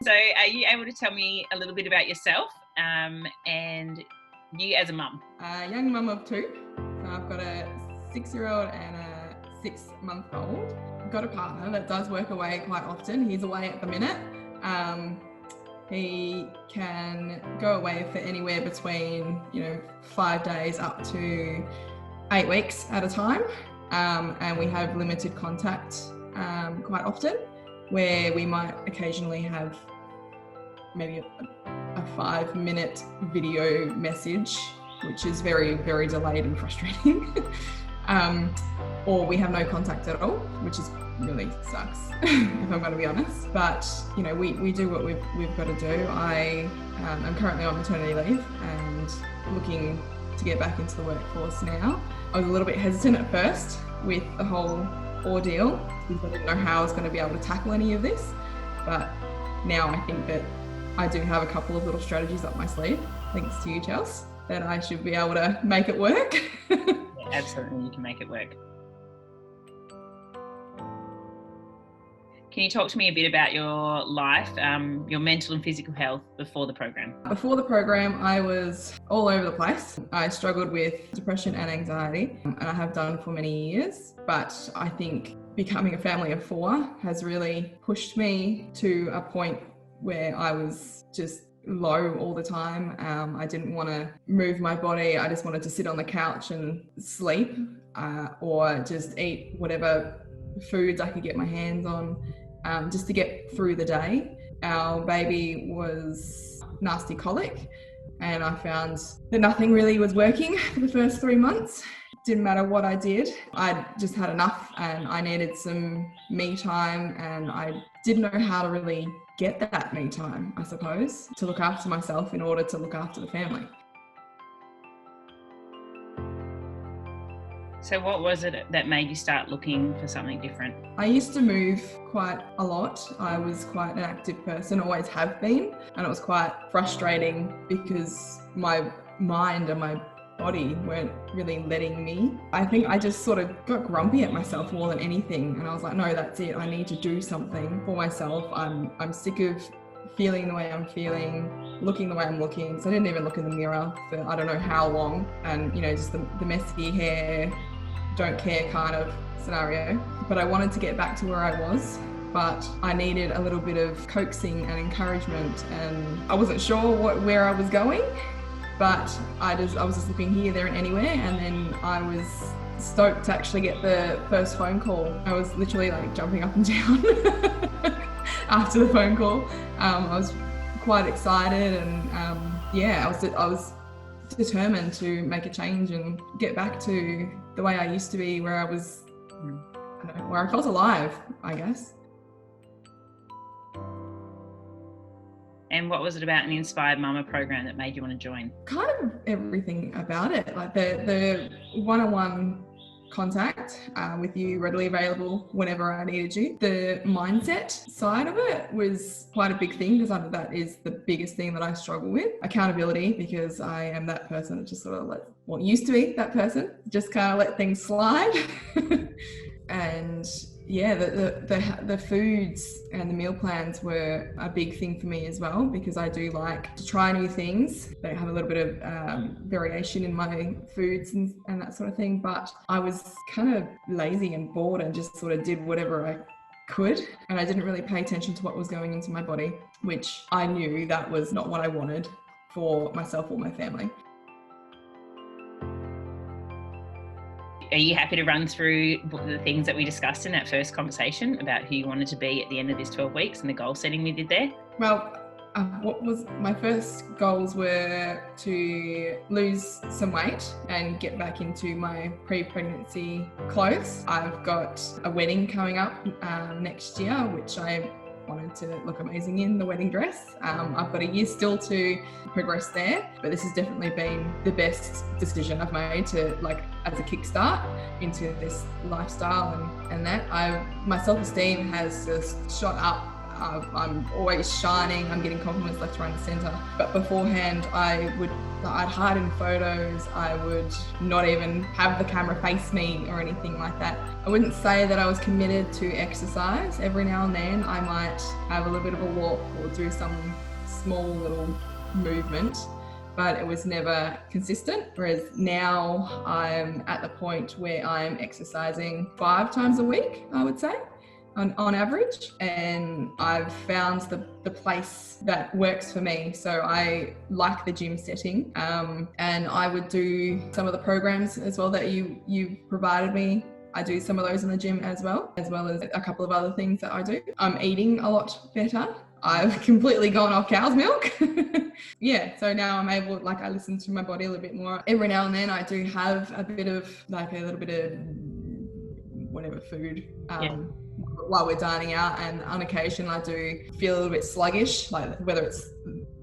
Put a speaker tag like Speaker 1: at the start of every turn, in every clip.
Speaker 1: So are you able to tell me a little bit about yourself and you as a mum?
Speaker 2: A young mum of two. So I've got a 6-year-old and a 6-month-old. I've got a partner that does work away quite often. He's away at the minute. He can go away for anywhere between 5 days up to 8 weeks at a time. And we have limited contact quite often, where we might occasionally have maybe a 5-minute video message, which is very, very delayed and frustrating. Or we have no contact at all, which is really sucks, if I'm going to be honest. But we do what we've got to do. I am currently on maternity leave and looking to get back into the workforce now. I was a little bit hesitant at first with the whole ordeal because I didn't know how I was going to be able to tackle any of this. But now I think that I do have a couple of little strategies up my sleeve, thanks to you, Jess, that I should be able to make it work.
Speaker 1: Yeah, absolutely, you can make it work. Can you talk to me a bit about your life, your mental and physical health before the program?
Speaker 2: Before the program, I was all over the place. I struggled with depression and anxiety, and I have done for many years. But I think becoming a family of 4 has really pushed me to a point where I was just low all the time. I didn't want to move my body. I just wanted to sit on the couch and sleep, or just eat whatever foods I could get my hands on, just to get through the day. Our baby was nasty colic, and I found that nothing really was working for the first 3 months. Didn't matter what I did. I just had enough and I needed some me time, and I didn't know how to really get that me time, I suppose, to look after myself in order to look after the family.
Speaker 1: So what was it that made you start looking for something different?
Speaker 2: I used to move quite a lot. I was quite an active person, always have been, and it was quite frustrating because my mind and my body weren't really letting me. I think I just sort of got grumpy at myself more than anything, and I was like, no, that's it. I need to do something for myself. I'm sick of feeling the way I'm feeling, looking the way I'm looking. So I didn't even look in the mirror for I don't know how long, and just the messy hair, don't care kind of scenario. But I wanted to get back to where I was, but I needed a little bit of coaxing and encouragement, and I wasn't sure where I was going. But I was just looking here, there and anywhere, and then I was stoked to actually get the first phone call. I was literally like jumping up and down after the phone call. I was quite excited, and I was determined to make a change and get back to the way I used to be, where I was, where I felt alive, I guess.
Speaker 1: And what was it about an Inspired Mumma program that made you want to join?
Speaker 2: Kind of everything about it, like the one-on-one contact with you, readily available whenever I needed you. The mindset side of it was quite a big thing, because that is the biggest thing that I struggle with. Accountability, because I am that person that just sort of used to be that person, just kind of let things slide. And yeah, the foods and the meal plans were a big thing for me as well, because I do like to try new things. They have a little bit of variation in my foods and that sort of thing. But I was kind of lazy and bored and just sort of did whatever I could. And I didn't really pay attention to what was going into my body, which I knew that was not what I wanted for myself or my family.
Speaker 1: Are you happy to run through the things that we discussed in that first conversation about who you wanted to be at the end of this 12 weeks and the goal setting we did there?
Speaker 2: Well, what was my first goals were to lose some weight and get back into my pre-pregnancy clothes. I've got a wedding coming up next year, which I wanted to look amazing in, the wedding dress. I've got a year still to progress there, but this has definitely been the best decision I've made to, as a kickstart into this lifestyle and that. My self-esteem has just shot up I'm always shining. I'm getting compliments left, right and centre. But beforehand, I'd hide in photos. I would not even have the camera face me or anything like that. I wouldn't say that I was committed to exercise. Every now and then I might have a little bit of a walk or do some small little movement, but it was never consistent. Whereas now I'm at the point where I'm exercising 5 times a week, I would say, on average. And I've found the place that works for me. So I like the gym setting, and I would do some of the programs as well that you provided me. I do some of those in the gym as well as a couple of other things that I do. I'm eating a lot better. I've completely gone off cow's milk. Yeah, so now I'm able, like, I listen to my body a little bit more. Every now and then I do have a little bit of whatever food while we're dining out, and on occasion I do feel a little bit sluggish, like whether it's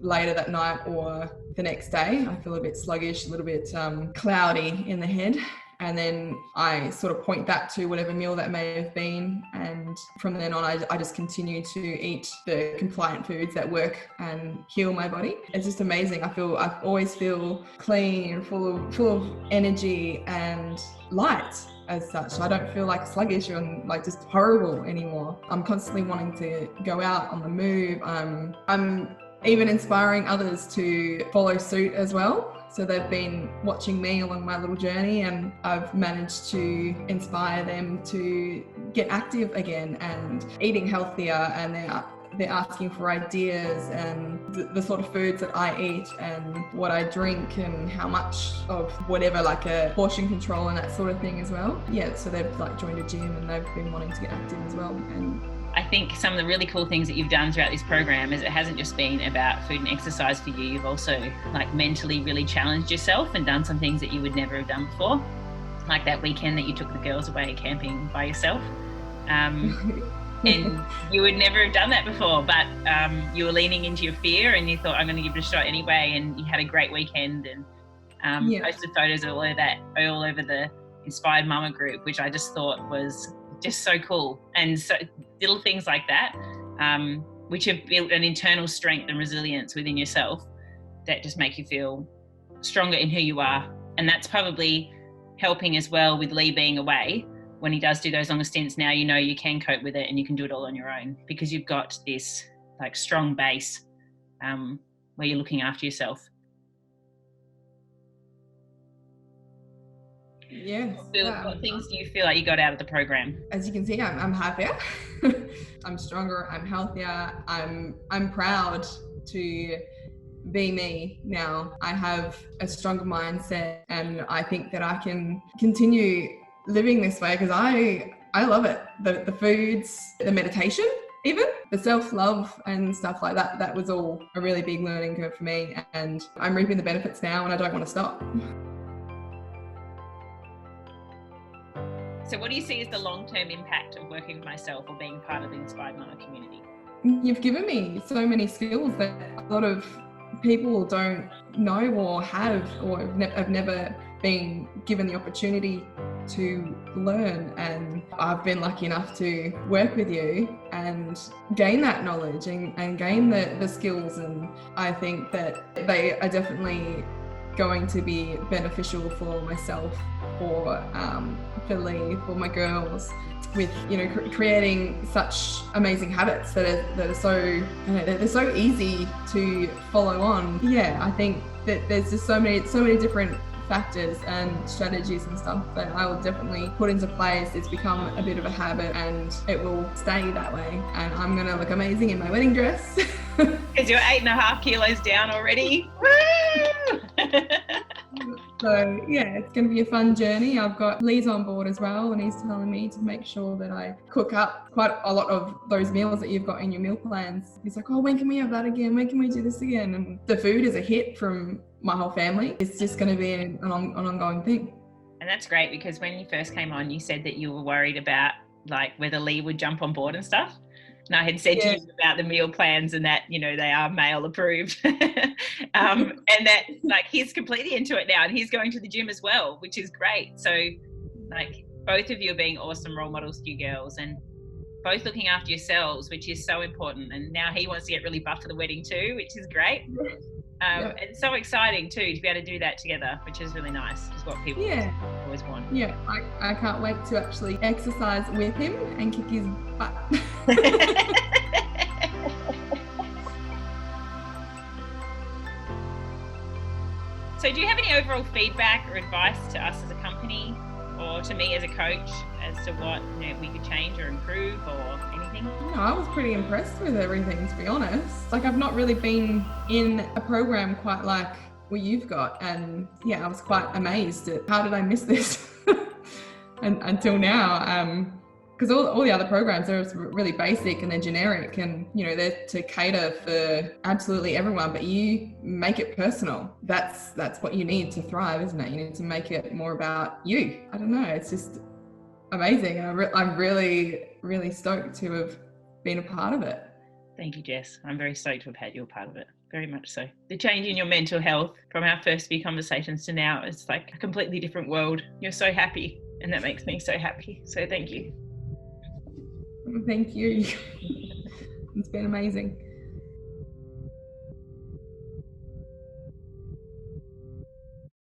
Speaker 2: later that night or the next day, I feel a bit sluggish, a little bit cloudy in the head. And then I sort of point that to whatever meal that may have been. And from then on, I just continue to eat the compliant foods that work and heal my body. It's just amazing. I always feel clean and full of energy and light as such. I don't feel like sluggish or like just horrible anymore. I'm constantly wanting to go out on the move. I'm even inspiring others to follow suit as well. So they've been watching me along my little journey, and I've managed to inspire them to get active again and eating healthier, and they're asking for ideas and the sort of foods that I eat and what I drink and how much of whatever, like a portion control and that sort of thing as well. Yeah, so they've like joined a gym and they've been wanting to get active as well. And
Speaker 1: I think some of the really cool things that you've done throughout this program is it hasn't just been about food and exercise for you. You've also like mentally really challenged yourself and done some things that you would never have done before. Like that weekend that you took the girls away camping by yourself. And you would never have done that before, but you were leaning into your fear and you thought, I'm going to give it a shot anyway. And you had a great weekend and posted photos all over the Inspired Mumma group, which I just thought was just so cool. And so little things like that, which have built an internal strength and resilience within yourself that just make you feel stronger in who you are. And that's probably helping as well with Lee being away. When he does do those longer stints, now you know you can cope with it and you can do it all on your own because you've got this like strong base where you're looking after yourself.
Speaker 2: Yes.
Speaker 1: What things do you feel like you got out of the program?
Speaker 2: As you can see, I'm happier. I'm stronger. I'm healthier. I'm proud to be me now. I have a stronger mindset, and I think that I can continue living this way because I love it. The foods, the meditation, even the self-love and stuff like that. That was all a really big learning curve for me, and I'm reaping the benefits now, and I don't want to stop.
Speaker 1: So what do you see as the long-term impact of working with myself or being part of the Inspired Mumma community?
Speaker 2: You've given me so many skills that a lot of people don't know or have or have never been given the opportunity to learn. And I've been lucky enough to work with you and gain that knowledge and gain the skills. And I think that they are definitely going to be beneficial for myself, for Lee, for my girls, with creating such amazing habits that are so they're so easy to follow on. Yeah, I think that there's just so many different factors and strategies and stuff that I will definitely put into place. It's become a bit of a habit and it will stay that way, and I'm gonna look amazing in my wedding dress.
Speaker 1: Because you're 8.5 kilos down already.
Speaker 2: So yeah, it's going to be a fun journey. I've got Lee's on board as well, and he's telling me to make sure that I cook up quite a lot of those meals that you've got in your meal plans. He's like, oh, when can we have that again? When can we do this again? And the food is a hit from my whole family. It's just going to be an ongoing thing. And
Speaker 1: that's great, because when you first came on, you said that you were worried about like whether Lee would jump on board and stuff. And I had said to you about the meal plans and that, they are male approved. And that like he's completely into it now, and he's going to the gym as well, which is great. So like both of you are being awesome role models to you girls. And both looking after yourselves, which is so important. And now he wants to get really buff for the wedding too, which is great. It's so exciting too to be able to do that together, which is really nice. Is what people always want.
Speaker 2: Yeah, I can't wait to actually exercise with him and kick his butt.
Speaker 1: So do you have any overall feedback or advice to us as a company or to me as a coach as to what we could change or improve or anything?
Speaker 2: No, I was pretty impressed with everything, to be honest. Like, I've not really been in a program quite like what you've got, and I was quite amazed at how did I miss this and until now, because all the other programs are really basic and they're generic, and they're to cater for absolutely everyone, but you make it personal. That's what you need to thrive, isn't it? You need to make it more about you. I don't know, it's just amazing. I'm really, really stoked to have been a part of it.
Speaker 1: Thank you, Jess. I'm very stoked to have had you a part of it. Very much so. The change in your mental health from our first few conversations to now, it's like a completely different world. You're so happy, and that makes me so happy. So thank you.
Speaker 2: Thank you. It's been amazing.